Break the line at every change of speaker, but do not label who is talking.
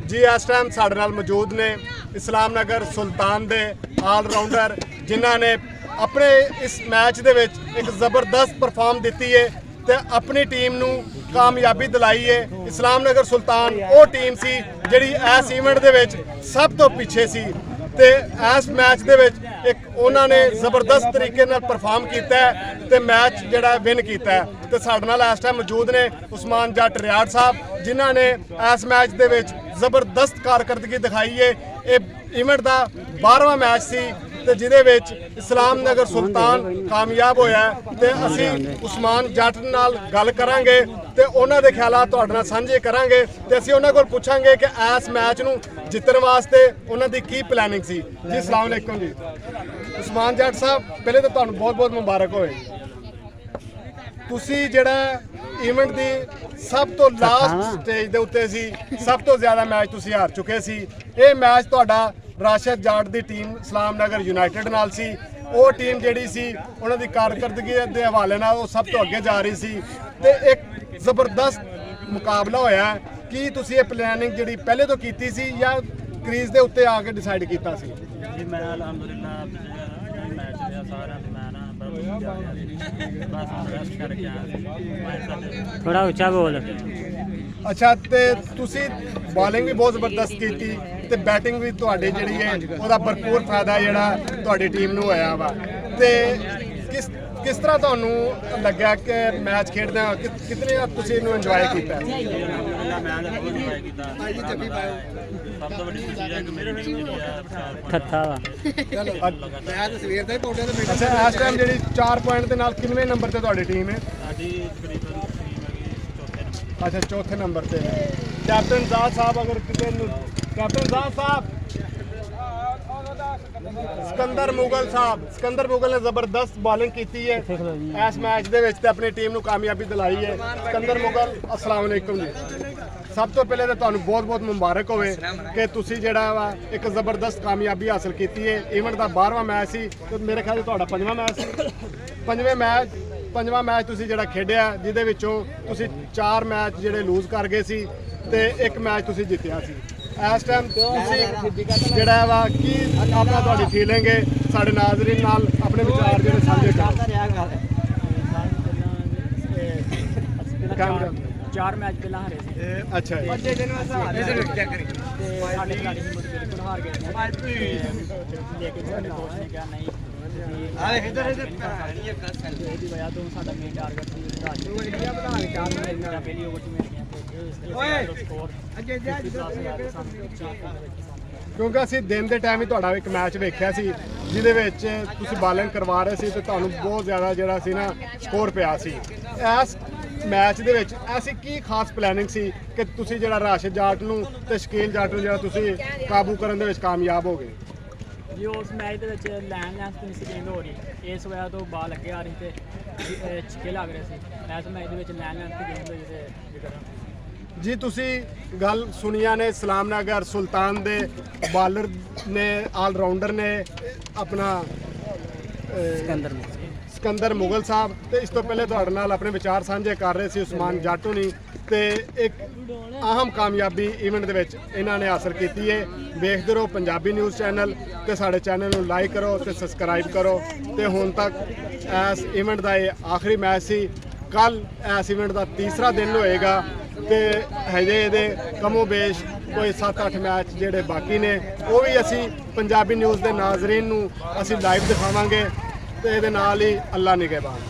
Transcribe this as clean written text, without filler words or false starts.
जी इस टाइम साढ़े नाल मौजूद ने इस्लाम नगर सुल्तान दे ऑल राउंडर जिन्हां ने अपने इस मैच दे विच एक ज़बरदस्त परफॉर्म दिती है ते अपनी टीम नूं कामयाबी दिलाई है। इस्लाम नगर सुल्तान वो टीम सी जिहड़ी इस इवेंट दे विच सब तो पिछे सी ते इस मैच दे विच एक उन्होंने ज़बरदस्त तरीके नाल परफॉर्म किया है ते मैच जिहड़ा विन किया है। ते साडे नाल इस टाइम मौजूद ने उस्मान जट रियाड़ साहब जिन्हां ने इस मैच दे विच ज़बरदस्त कारकर्दगी दिखाई है। ये इवेंट का 12वां मैच सी ते जिहदे विच इस्लाम नगर सुल्तान कामयाब होया ते असी उस्मान जट नाल गल करांगे ते उन्हां दे ख्यालात तुहाडे नाल सांझे करांगे ते असी उन्हां कोल पुछांगे कि इस मैच नूं जितण वास्ते उन्हां दी की प्लैनिंग सी। जी अस्सलाम वालेकुम जी। उस्मान जट साहब पहले तो तुहानूं बहुत बहुत मुबारक होए। तुसी जिहड़ा इवेंट दी सब तो लास्ट स्टेज दे उत्ते सी सब तो ज़्यादा मैच तुसी हार चुके सी। ये मैच तुहाडा राशिद जाट दी टीम इस्लाम नगर यूनाइटेड नाल सी। वो टीम जिहड़ी सी उन्हां दी कारकर्दगी दे हवाले नाल वो सब तो अगे जा रही सी ते एक ज़बरदस्त मुकाबला होया। कि तुसी ये प्लैनिंग जिहड़ी पहले तो कीती सी या क्रीज दे उत्ते आके डिसाइड कीता सी?
जी मैं अलहमदुलिल्लाह मैच लिया सारा मैं ना बस रेस्ट करके आया। थोड़ा ऊंचा बोल।
अच्छा ते तुसी बॉलिंग भी बहुत ज़बरदस्त की ते बैटिंग भी तुहाडी जिहड़ी है ਉਹਦਾ भरपूर फायदा जिहड़ा तुहाडी टीम ਨੂੰ होया वा ते किस तरह तुहानूं लग्या कि मैच खेडदे कितने तुसी इहनूं इंजॉय कीता?
सब तो बड़ी खुशी है कि मेरी टीम जिहड़ी है
ठत्था वा
अच्छा इस टाइम जिहड़ी 4 पॉइंट ਦੇ ਨਾਲ ਕਿੰਨੇ ਨੰਬਰ ਤੇ ਤੁਹਾਡੀ ਟੀਮ ਹੈ?
साडी तकरीबन
अच्छा चौथे नंबर पे कैप्टन जाद साहब अगर किसी कैप्टन जाद साहब सिकंदर मुगल ने ज़बरदस्त बॉलिंग की है इस मैच दे विच ते अपनी टीम नूं कामयाबी दिलाई है। सिकंदर मुगल अस्सलाम वालेकुम जी। सब तो पहले तो तुहानूं बहुत बहुत मुबारक होवे कि तुसी जिहड़ा वा एक ज़बरदस्त कामयाबी हासिल की है। इवेंट का 12वां मैच सी ते मेरे ख्याल तुहाडा 5वां मैच सी। पंजवां मैच तुसी जिहड़ा खेडिया जिहदे विचों तुसी 4 मैच जिहड़े लूज कर गए सी ते 1 मैच तुसी जित्तिया सी। इस टाइम तुसी जिहड़ा वा की आपका तुहाडी फीलिंग है साडे नाज़रीन नाल अपने विचार जिहड़े साझे करो।
4 मैच पहला हारे सी।
अच्छा जी।
साडे खिलाड़ी बिल्कुल हार गए लेकिन साडे कोच ने कहा नहीं ਇਹਦੀ ਵਜ੍ਹਾ ਤੋਂ ਸਾਡਾ ਮੇਨ ਟਾਰਗੇਟ ਸੀ ਪਹਿਲੀ ਓਵਰ 'ਚ ਮਿਲ
ਕਿਉਂਕਿ ਅਸੀਂ ਦਿਨ ਦੇ ਟਾਈਮ ਹੀ ਤੁਹਾਡਾ ਇੱਕ ਮੈਚ ਵੇਖਿਆ ਸੀ ਜਿਹਦੇ ਵਿੱਚ ਤੁਸੀਂ ਬਾਲਿੰਗ ਕਰਵਾ ਰਹੇ ਸੀ ਤੇ ਤੁਹਾਨੂੰ ਬਹੁਤ ਜ਼ਿਆਦਾ ਜਿਹੜਾ ਸੀ ਨਾ ਸਕੋਰ ਪਿਆ ਸੀ। ਇਸ ਮੈਚ ਦੇ ਵਿੱਚ ਐਸੀ ਕੀ ਖਾਸ ਪਲੈਨਿੰਗ ਸੀ ਕਿ ਤੁਸੀਂ ਜਿਹੜਾ ਰਾਸ਼ਿਦ ਜਾਟ ਨੂੰ ਤੇ ਸ਼ਕੀਲ ਜਾਟ ਨੂੰ ਜਿਹੜਾ ਤੁਸੀਂ ਕਾਬੂ ਕਰਨ ਦੇ ਵਿੱਚ ਕਾਮਯਾਬ ਹੋ ਗਏ?
ਜੀ ਉਸ ਮੈਚ ਦੇ ਵਿੱਚ ਲੈਣ ਲੈਂਸ ਤੋਂ ਨਹੀਂ ਗੇਂਦ ਹੋ ਰਹੀ ਇਸ ਵਜ੍ਹਾ ਤੋਂ ਬਾਲ ਅੱਗੇ ਆ ਰਹੀ ਤੇ ਛਿੱਕੇ ਲੱਗ ਰਹੇ ਸੀ। ਇਸ ਮੈਚ ਦੇ ਵਿੱਚ ਲੈਣ ਲੈਂਸ ਦੀ ਗੇਂਦ ਹੋਈ ਜਿੱਥੇ
ਜੀ ਤੁਸੀਂ ਗੱਲ ਸੁਣੀਆਂ ਨੇ ਇਸਲਾਮ ਨਗਰ ਸੁਲਤਾਨ ਦੇ ਬਾਲਰ ਨੇ ਆਲ ਰਾਊਂਡਰ ਨੇ ਆਪਣਾ ਸਿਕੰਦਰ ਮੁਗਲ ਸਾਹਿਬ ਤੇ ਇਸ ਤੋਂ ਪਹਿਲੇ ਤੁਹਾਡੇ ਨਾਲ ਆਪਣੇ ਵਿਚਾਰ ਸਾਂਝੇ ਕਰ ਰਹੇ ਸੀ ਉਸਮਾਨ ਜੱਟ ਹੁਣੀ ਤੇ ਇੱਕ ਅਹਿਮ ਕਾਮਯਾਬੀ ਇਵੈਂਟ ਦੇ ਵਿੱਚ ਇਹਨਾਂ ਨੇ ਹਾਸਲ ਕੀਤੀ ਹੈ। ਵੇਖਦੇ ਰਹੋ ਪੰਜਾਬੀ ਨਿਊਜ਼ ਚੈਨਲ ਤੇ ਸਾਡੇ ਚੈਨਲ ਨੂੰ ਲਾਈਕ ਕਰੋ ਤੇ ਸਬਸਕ੍ਰਾਈਬ ਕਰੋ ਤੇ ਹੁਣ ਤੱਕ ਇਸ ਇਵੈਂਟ ਦਾ ਇਹ ਆਖਰੀ ਮੈਚ ਸੀ। ਕੱਲ ਇਸ ਇਵੈਂਟ ਦਾ ਤੀਸਰਾ ਦਿਨ ਹੋਏਗਾ ਤੇ ਹਜੇ ਇਹਦੇ ਕਮੋ ਬੇਸ਼ ਕੋਈ 7-8 ਮੈਚ ਜਿਹੜੇ ਬਾਕੀ ਨੇ ਉਹ ਵੀ ਅਸੀਂ ਪੰਜਾਬੀ ਨਿਊਜ਼ ਦੇ ਨਾਜ਼ਰੀਨ ਨੂੰ ਅਸੀਂ ਲਾਈਵ ਦਿਖਾਵਾਂਗੇ ਤੇ ਇਹਦੇ ਨਾਲ ਹੀ ਅੱਲਾ ਨਿਗਹਿਬਾਨ।